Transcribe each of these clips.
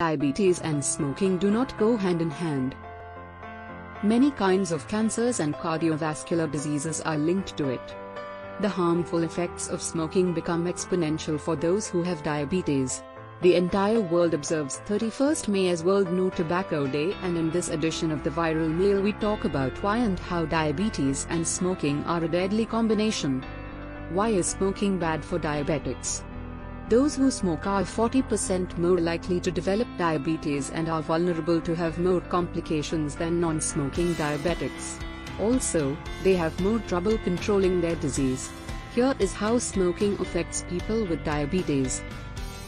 Diabetes and smoking do not go hand in hand. Many kinds of cancers and cardiovascular diseases are linked to it. The harmful effects of smoking become exponential for those who have diabetes. The entire world observes 31st May as World No Tobacco Day, and in this edition of the Viral Mail we talk about why and how diabetes and smoking are a deadly combination. Why is smoking bad for diabetics? Those who smoke are 40% more likely to develop diabetes and are vulnerable to have more complications than non-smoking diabetics. Also, they have more trouble controlling their disease. Here is how smoking affects people with diabetes.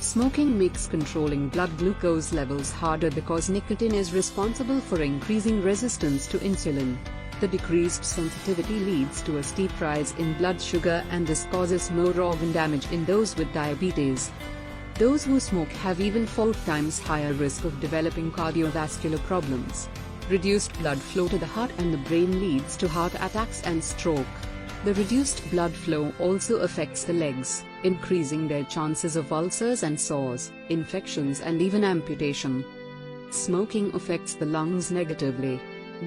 Smoking makes controlling blood glucose levels harder because nicotine is responsible for increasing resistance to insulin. The decreased sensitivity leads to a steep rise in blood sugar, and this causes more organ damage in those with diabetes. Those who smoke have even 4 times higher risk of developing cardiovascular problems. Reduced blood flow to the heart and the brain leads to heart attacks and stroke. The reduced blood flow also affects the legs, increasing their chances of ulcers and sores, infections and even amputation. Smoking affects the lungs negatively.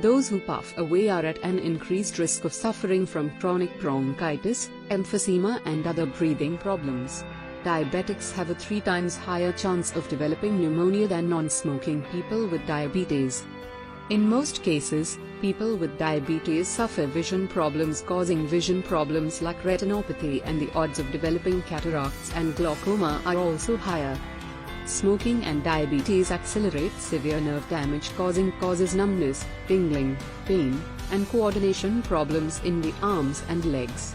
Those who puff away are at an increased risk of suffering from chronic bronchitis, emphysema and other breathing problems. Diabetics have a 3 times higher chance of developing pneumonia than non-smoking people with diabetes. In most cases, people with diabetes suffer vision problems causing vision problems like retinopathy, and the odds of developing cataracts and glaucoma are also higher. Smoking and diabetes accelerate severe nerve damage, causes numbness, tingling, pain, and coordination problems in the arms and legs.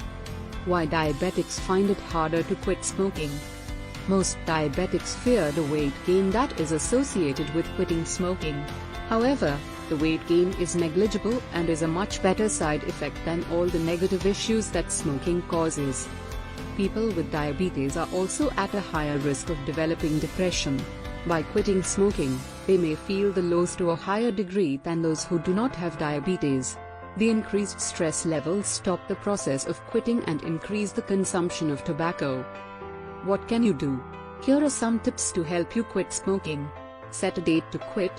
Why diabetics find it harder to quit smoking? Most diabetics fear the weight gain that is associated with quitting smoking. However, the weight gain is negligible and is a much better side effect than all the negative issues that smoking causes. People with diabetes are also at a higher risk of developing depression. By quitting smoking, they may feel the lows to a higher degree than those who do not have diabetes. The increased stress levels stop the process of quitting and increase the consumption of tobacco. What can you do? Here are some tips to help you quit smoking. Set a date to quit.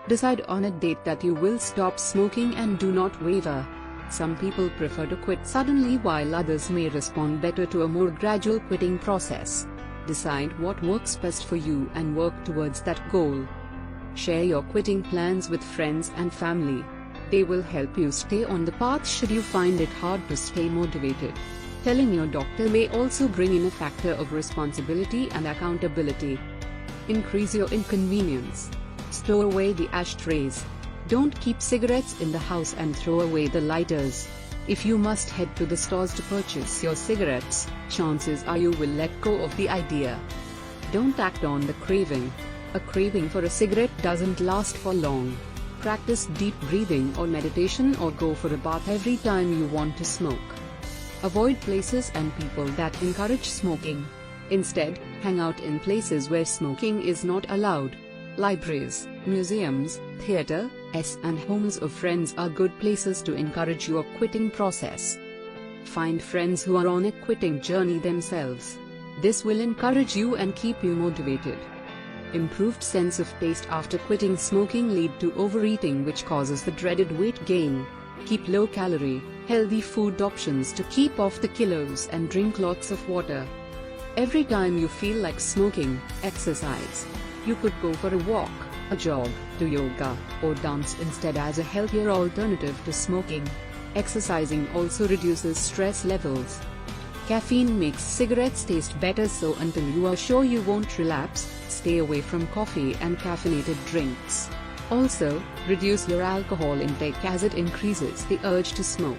Decide on a date that you will stop smoking and do not waver. Some people prefer to quit suddenly while others may respond better to a more gradual quitting process. Decide what works best for you and work towards that goal. Share your quitting plans with friends and family. They will help you stay on the path should you find it hard to stay motivated. Telling your doctor may also bring in a factor of responsibility and accountability. Increase your inconvenience. Stow away the ashtrays. Don't keep cigarettes in the house and throw away the lighters. If you must head to the stores to purchase your cigarettes, chances are you will let go of the idea. Don't act on the craving. A craving for a cigarette doesn't last for long. Practice deep breathing or meditation, or go for a bath every time you want to smoke. Avoid places and people that encourage smoking. Instead, hang out in places where smoking is not allowed. Libraries, museums, theaters, and homes of friends are good places to encourage your quitting process. Find friends who are on a quitting journey themselves. This will encourage you and keep you motivated. Improved sense of taste after quitting smoking lead to overeating, which causes the dreaded weight gain. Keep low-calorie, healthy food options to keep off the kilos, and drink lots of water. Every time you feel like smoking, exercise. You could go for a walk, a jog, do yoga, or dance instead as a healthier alternative to smoking. Exercising also reduces stress levels. Caffeine makes cigarettes taste better, so until you are sure you won't relapse, stay away from coffee and caffeinated drinks. Also, reduce your alcohol intake as it increases the urge to smoke.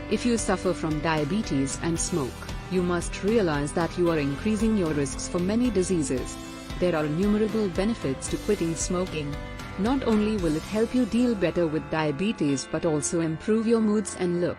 If you suffer from diabetes and smoke, you must realize that you are increasing your risks for many diseases. There are innumerable benefits to quitting smoking. Not only will it help you deal better with diabetes but also improve your moods and look.